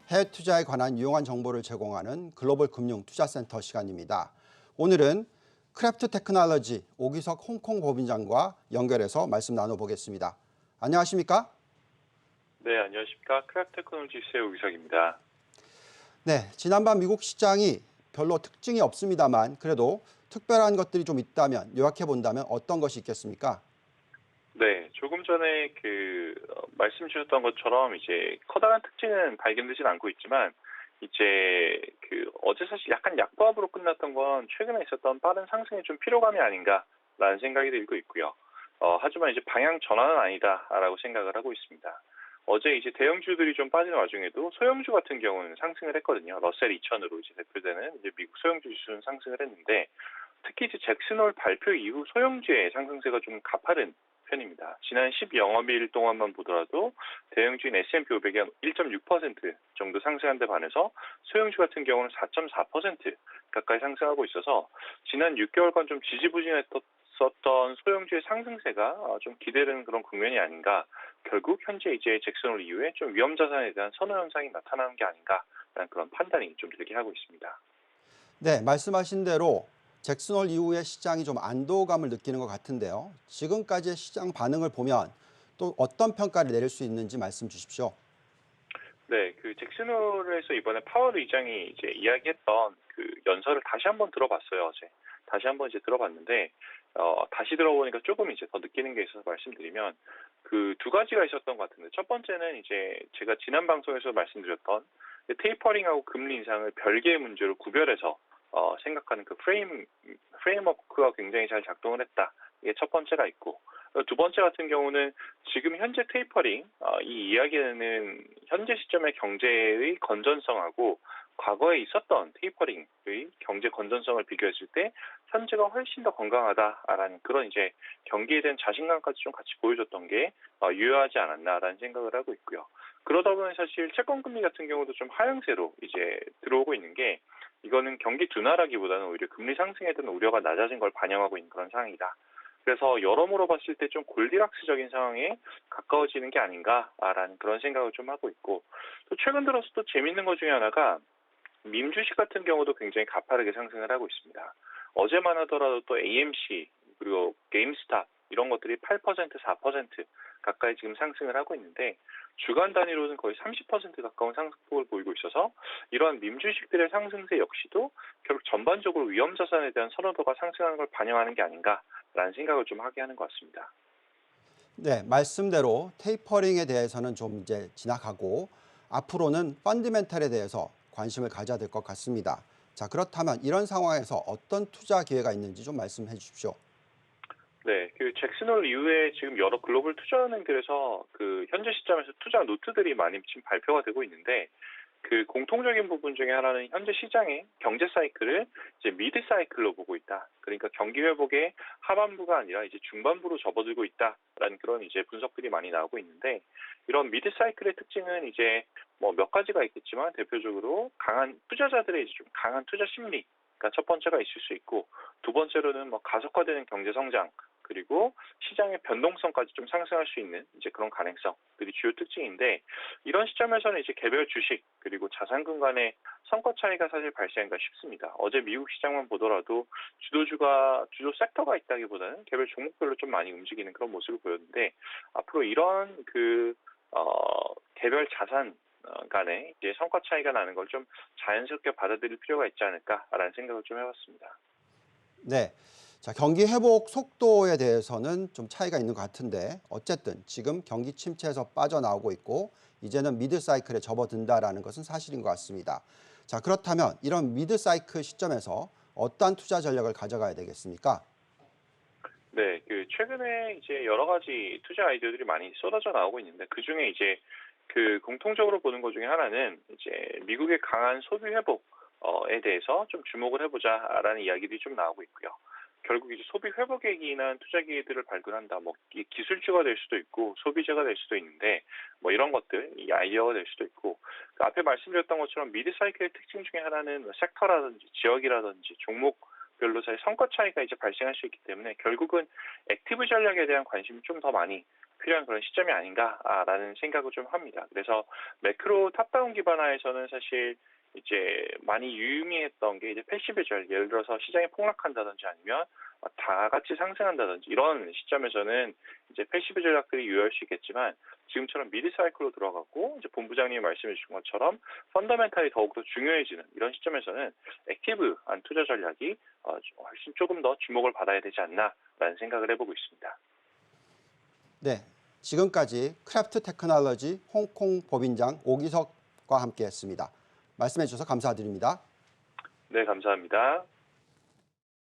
해외 투자에 관한 유용한 정보를 제공하는 글로벌 금융 투자센터 시간입니다. 오늘은 크래프트 테크놀로지 오기석 홍콩 법인장과 연결해서 말씀 나눠보겠습니다. 안녕하십니까? 네, 안녕하십니까. 크래프트 테크놀로지스의 오기석입니다. 네, 지난밤 미국 시장이 별로 특징이 없습니다만 그래도 특별한 것들이 좀 있다면 요약해 본다면 어떤 것이 있겠습니까? 네, 조금 전에 말씀 주셨던 것처럼 이제 커다란 특징은 발견되진 않고 있지만 이제 어제 사실 약간 약보합으로 끝났던 건 최근에 있었던 빠른 상승의 좀 피로감이 아닌가라는 생각이 들고 있고요. 하지만 이제 방향 전환은 아니다라고 생각을 하고 있습니다. 어제 이제 대형주들이 좀 빠진 와중에도 소형주 같은 경우는 상승을 했거든요. 러셀 2000으로 이제 대표되는 이제 미국 소형주 지수는 상승을 했는데 특히 이제 잭슨홀 발표 이후 소형주의 상승세가 좀 가파른 편입니다. 지난 10영업일 동안만 보더라도 대형주인 S&P 500이 한 1.6% 정도 상승한 데 반해서 소형주 같은 경우는 4.4% 가까이 상승하고 있어서 지난 6개월간 좀 지지부진했었던 소형주의 상승세가 좀 기대되는 그런 국면이 아닌가. 결국 현재 이제 잭슨홀 이후에 좀 위험 자산에 대한 선호 현상이 나타나는 게 아닌가라는 그런 판단이 좀 들게 하고 있습니다. 네, 말씀하신 대로 잭슨홀 이후에 시장이 좀 안도감을 느끼는 것 같은데요. 지금까지의 시장 반응을 보면 또 어떤 평가를 내릴 수 있는지 말씀 주십시오. 네, 잭슨홀에서 이번에 파월 의장이 이제 이야기했던 연설을 다시 한번 들어봤어요, 어제. 다시 한번 이제 들어봤는데, 다시 들어보니까 조금 이제 더 느끼는 게 있어서 말씀드리면, 두 가지가 있었던 것 같은데, 첫 번째는 이제 제가 지난 방송에서 말씀드렸던 테이퍼링하고 금리 인상을 별개의 문제로 구별해서, 생각하는 프레임워크가 굉장히 잘 작동을 했다. 이게 첫 번째가 있고, 두 번째 같은 경우는 지금 현재 테이퍼링, 이 이야기는 현재 시점의 경제의 건전성하고 과거에 있었던 테이퍼링의 경제 건전성을 비교했을 때 현재가 훨씬 더 건강하다라는 그런 이제 경기에 대한 자신감까지 좀 같이 보여줬던 게 유효하지 않았나라는 생각을 하고 있고요. 그러다 보니 사실 채권 금리 같은 경우도 좀 하향세로 이제 들어오고 있는 게 이거는 경기 둔화라기보다는 오히려 금리 상승에 대한 우려가 낮아진 걸 반영하고 있는 그런 상황이다. 그래서 여러모로 봤을 때 좀 골디락스적인 상황에 가까워지는 게 아닌가라는 그런 생각을 좀 하고 있고, 또 최근 들어서 또 재밌는 것 중에 하나가 밈 주식 같은 경우도 굉장히 가파르게 상승을 하고 있습니다. 어제만 하더라도 또 AMC 그리고 게임스탑 이런 것들이 8%, 4% 가까이 지금 상승을 하고 있는데 주간 단위로는 거의 30% 가까운 상승폭을 보이고 있어서 이러한 밈 주식들의 상승세 역시도 결국 전반적으로 위험 자산에 대한 선호도가 상승하는 걸 반영하는 게 아닌가라는 생각을 좀 하게 하는 것 같습니다. 네, 말씀대로 테이퍼링에 대해서는 좀 이제 지나가고 앞으로는 펀드멘탈에 대해서 관심을 가져야 될 것 같습니다. 자, 그렇다면 이런 상황에서 어떤 투자 기회가 있는지 좀 말씀해 주십시오. 네, 잭슨홀 이후에 지금 여러 글로벌 투자은행들에서 현재 시점에서 투자 노트들이 많이 지금 발표가 되고 있는데 공통적인 부분 중에 하나는 현재 시장의 경제 사이클을 이제 미드 사이클로 보고 있다. 그러니까 경기 회복의 하반부가 아니라 이제 중반부로 접어들고 있다라는 그런 이제 분석들이 많이 나오고 있는데 이런 미드 사이클의 특징은 이제 뭐 몇 가지가 있겠지만 대표적으로 강한 투자자들의 이제 좀 강한 투자 심리가 첫 번째가 있을 수 있고 두 번째로는 뭐 가속화되는 경제 성장 그리고 시장의 변동성까지 좀 상승할 수 있는 이제 그런 가능성들이 주요 특징인데 이런 시점에서는 이제 개별 주식 그리고 자산군 간의 성과 차이가 사실 발생하기가 쉽습니다. 어제 미국 시장만 보더라도 주도 섹터가 있다기보다는 개별 종목별로 좀 많이 움직이는 그런 모습을 보였는데 앞으로 이런 개별 자산 간의 이제 성과 차이가 나는 걸 좀 자연스럽게 받아들일 필요가 있지 않을까라는 생각을 좀 해봤습니다. 네. 자, 경기 회복 속도에 대해서는 좀 차이가 있는 것 같은데 어쨌든 지금 경기 침체에서 빠져나오고 있고 이제는 미드 사이클에 접어든다라는 것은 사실인 것 같습니다. 자, 그렇다면 이런 미드 사이클 시점에서 어떠한 투자 전략을 가져가야 되겠습니까? 네, 최근에 이제 여러 가지 투자 아이디어들이 많이 쏟아져 나오고 있는데 그 중에 이제 공통적으로 보는 것 중에 하나는 이제 미국의 강한 소비 회복에 대해서 좀 주목을 해보자라는 이야기들이 좀 나오고 있고요. 결국 이제 소비 회복에 기인한 투자 기회들을 발굴한다. 뭐 기술주가 될 수도 있고 소비재가 될 수도 있는데 뭐 이런 것들 이 아이디어가 될 수도 있고 앞에 말씀드렸던 것처럼 미드 사이클의 특징 중에 하나는 뭐 섹터라든지 지역이라든지 종목별로 사실 성과 차이가 이제 발생할 수 있기 때문에 결국은 액티브 전략에 대한 관심이 좀 더 많이 필요한 그런 시점이 아닌가라는 생각을 좀 합니다. 그래서 매크로 탑다운 기반화에서는 사실 이제 많이 유의미했던 게 이제 패시브 전략, 예를 들어서 시장이 폭락한다든지 아니면 다 같이 상승한다든지 이런 시점에서는 이제 패시브 전략들이 유효할 수 있겠지만 지금처럼 미드 사이클로 들어가고 이제 본부장님이 말씀해 주신 것처럼 펀더멘탈이 더욱더 중요해지는 이런 시점에서는 액티브한 투자 전략이 훨씬 조금 더 주목을 받아야 되지 않나라는 생각을 해보고 있습니다. 네, 지금까지 크래프트 테크놀로지 홍콩 법인장 오기석과 함께했습니다. 말씀해 주셔서 감사드립니다. 네, 감사합니다.